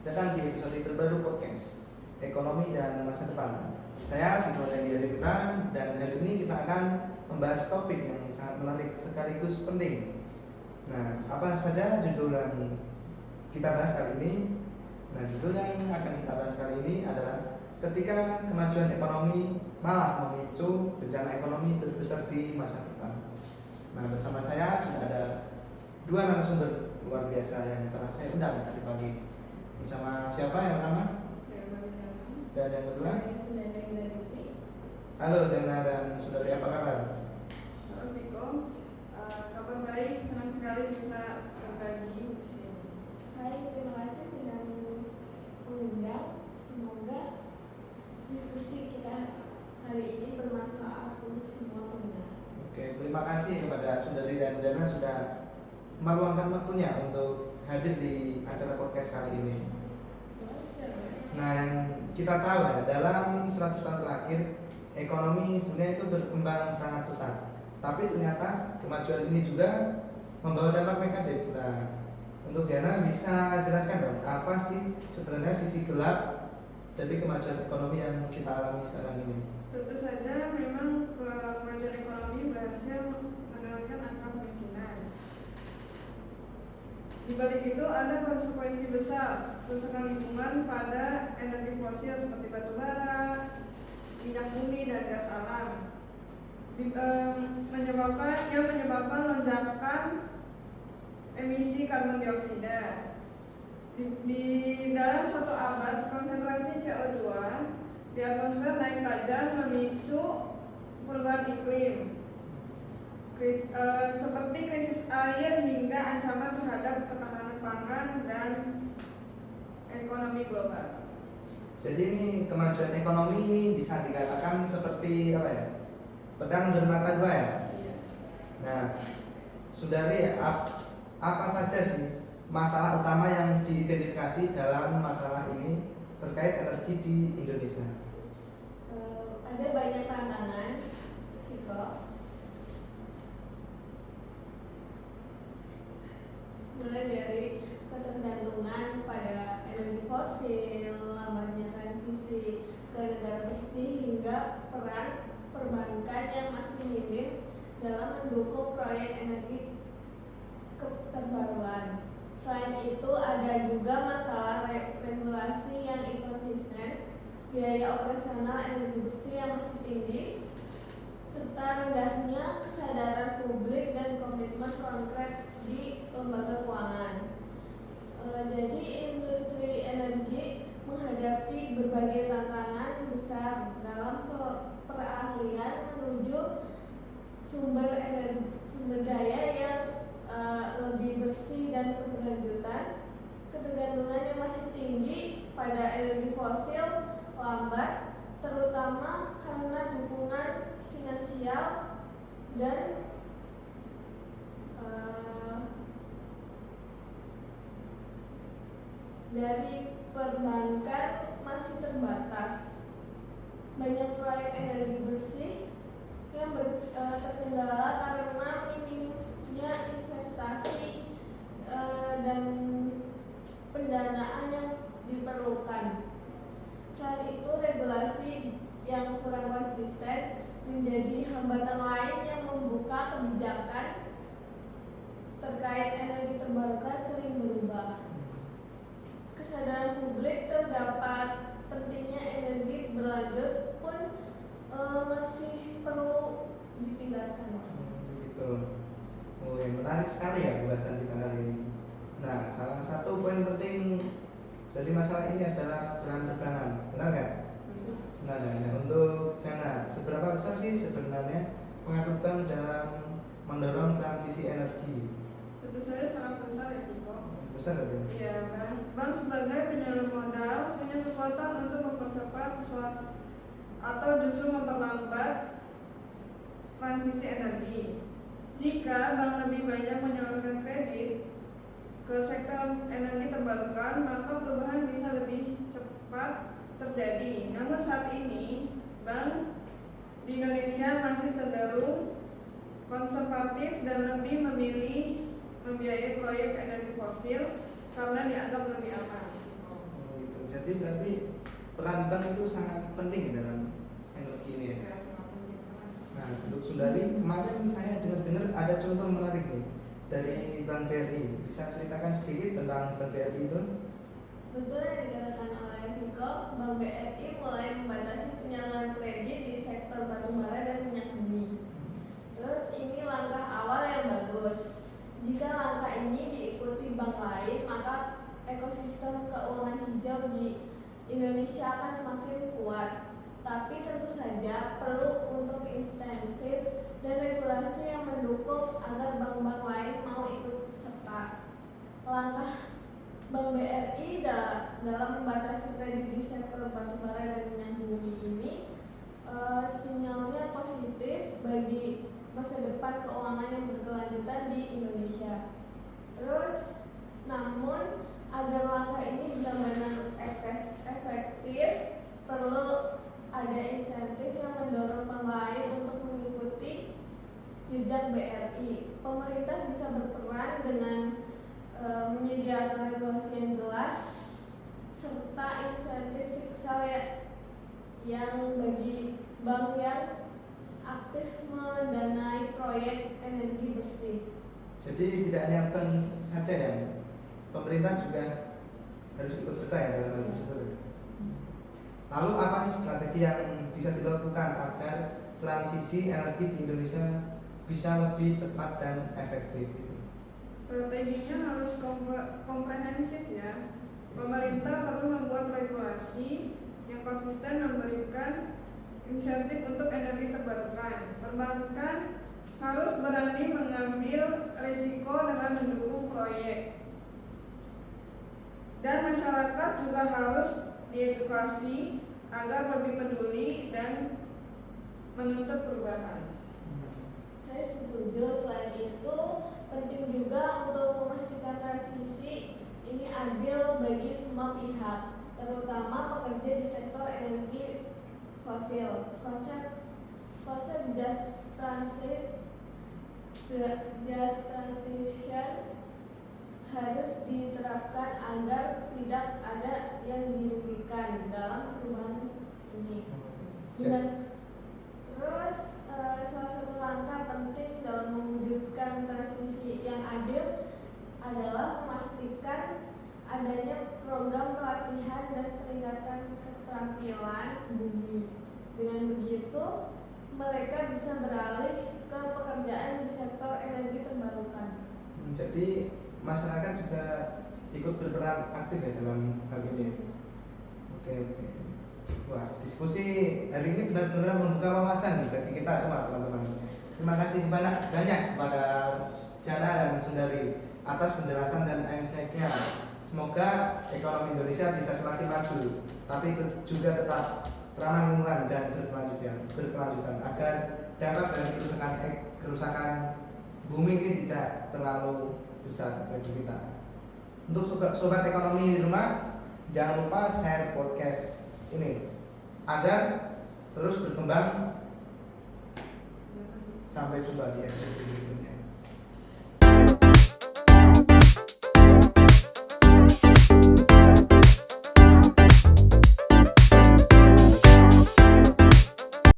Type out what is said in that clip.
datang di episode terbaru podcast Ekonomi dan Masa Depan. Saya Vito Putra, dan hari ini kita akan membahas topik yang sangat menarik sekaligus penting. Nah, apa saja judul yang kita bahas kali ini? Nah, judul yang akan kita bahas kali ini adalah ketika kemajuan ekonomi malah memicu bencana ekonomi terbesar di masa depan. Nah, bersama saya sudah ada dua narasumber luar biasa yang telah saya undang tadi pagi. Bersama siapa yang pertama? Saya Maria. Dan yang kedua? Saya Sundari dari. Halo Jana dan Saudari, apa kabar? Halo Viko, kabar baik, senang sekali bisa berbagi di sini. Hai, terima kasih sudah mengundang. Semoga diskusi kita hari ini bermanfaat untuk semua pendengar. Oke, terima kasih kepada Saudari dan Jana sudah meluangkan waktunya untuk hadir di acara podcast kali ini. Nah, yang kita tahu ya, dalam 100 tahun terakhir ekonomi dunia itu berkembang sangat pesat. Tapi ternyata kemajuan ini juga membawa dampak negatif. Nah, untuk Jana bisa jelaskan dong, apa sih sebenarnya sisi gelap dari kemajuan ekonomi yang kita alami sekarang ini? Tentu saja memang kemajuan ekonomi berhasil menurunkan angka kemiskinan. Di balik itu ada konsekuensi besar kerusakan lingkungan pada energi fosil seperti batu bara, minyak bumi dan gas alam. Menyebabkan lonjakan emisi karbon dioksida. Di dalam satu abad, konsentrasi CO2 di atmosfer naik tajam memicu perubahan iklim, seperti krisis air hingga ancaman terhadap ketahanan pangan dan ekonomi global. Jadi ini kemajuan ekonomi ini bisa dikatakan seperti apa ya? Pedang bermata dua ya. Iya. Nah, Saudari, apa saja sih masalah utama yang diidentifikasi dalam masalah ini terkait energi di Indonesia? Ada banyak tantangan, Viko. Mulai dari ketergantungan pada energi fosil, lambatnya transisi ke negara bersih, hingga peran perbankan yang masih minim dalam mendukung proyek energi terbarukan. Selain itu, ada juga masalah regulasi yang inkonsisten, biaya operasional energi bersih yang masih tinggi, serta rendahnya kesadaran publik dan komitmen konkret di lembaga keuangan. Jadi industri energi menghadapi berbagai tantangan besar dalam peralihan menuju sumber daya yang lebih bersih dan keberlanjutan. Ketergantungan yang masih tinggi pada energi fosil lambat, terutama karena dukungan finansial dan dari perbankan masih terbatas. Banyak proyek energi bersih yang terkendala karena minimnya investasi dan pendanaan yang diperlukan. Selain itu, regulasi yang kurang konsisten menjadi hambatan lain yang membuka kebijakan terkait energi terbarukan sering berubah. Kesadaran publik terdapat pentingnya energi berlanjut pun masih perlu ditingkatkan. Begitu. Oh, yang menarik sekali ya pembahasan kita kali ini. Nah, salah satu poin penting dari masalah ini adalah peran perbankan, benar nggak? Nah, untuk Jana, seberapa besar sih sebenarnya pengaruh bank dalam mendorong transisi energi? Tentu saja sangat besar ya Viko. Besar ya? Iya, bank sebagai penyalur modal punya kekuatan untuk mempercepat atau justru memperlambat transisi energi. Jika bank lebih banyak menyalurkan kredit ke sektor energi terbarukan, maka perubahan bisa lebih cepat terjadi. Namun saat ini, bank di Indonesia masih cenderung konservatif dan lebih memilih membiayai proyek energi fosil karena dianggap lebih aman. Jadi berarti peran bank itu sangat penting dalam energi ini ya. Ya, sangat penting. Nah, untuk Sundari, kemarin saya dengar-dengar ada contoh menarik nih dari Bank BRI. Bisa ceritakan sedikit tentang Bank BRI itu? Betul yang dikatakan oleh Viko, Bank BRI mulai membatasi penyaluran kredit di sektor batubara dan minyak bumi. Terus ini langkah awal yang bagus. Jika langkah ini diikuti bank lain, maka ekosistem keuangan hijau di Indonesia akan semakin kuat. Tapi tentu saja perlu untuk insentif dan regulasi yang mendukung agar bank-bank lain mau ikut serta. Langkah Bank BRI dalam membatasi kredit di sektor batubara dan minyak bumi ini sinyalnya positif bagi masa depan keuangan yang berkelanjutan di Indonesia. Terus, namun agar langkah ini benar-benar efektif, perlu ada insentif yang mendorong bank lain untuk mengikuti jejak BRI. Pemerintah bisa berperan dengan menyediakan regulasi yang jelas serta insentif fiskal yang bagi bank yang aktif mendanai proyek energi bersih. Jadi tidak hanya bank saja ya, pemerintah juga harus ikut serta ya dalam hal tersebut. Lalu apa sih strategi yang bisa dilakukan agar transisi energi di Indonesia bisa lebih cepat dan efektif? Strateginya harus komprehensif ya. Pemerintah perlu membuat regulasi yang konsisten memberikan insentif untuk energi terbarukan. Perbankan harus berani mengambil risiko dengan mendukung proyek. Dan masyarakat juga harus diedukasi agar lebih peduli dan menuntut perubahan. Saya setuju. Selain itu, penting juga untuk memastikan transisi ini adil bagi semua pihak, terutama pekerja di sektor energi fosil. Konsep just transition harus diterapkan agar tidak ada yang dirugikan dalam perubahan ini. Terus salah satu langkah penting dalam mewujudkan transisi yang adil adalah memastikan adanya program pelatihan dan peningkatan keterampilan bumi. Dengan begitu, mereka bisa beralih ke pekerjaan di sektor energi terbarukan. Jadi masyarakat juga ikut berperan aktif ya dalam hal ini. Oke. Wah, diskusi hari ini benar-benar membuka wawasan bagi kita semua teman-teman. Terima kasih banyak kepada Jana dan Sundari atas penjelasan dan insight-nya. Semoga ekonomi Indonesia bisa semakin maju, tapi juga tetap ramah lingkungan dan berkelanjutan agar dampak dari kerusakan bumi ini tidak terlalu besar bagi kita. Untuk sobat ekonomi di rumah, jangan lupa share podcast ini agar terus berkembang. Sampai jumpa di episode berikutnya.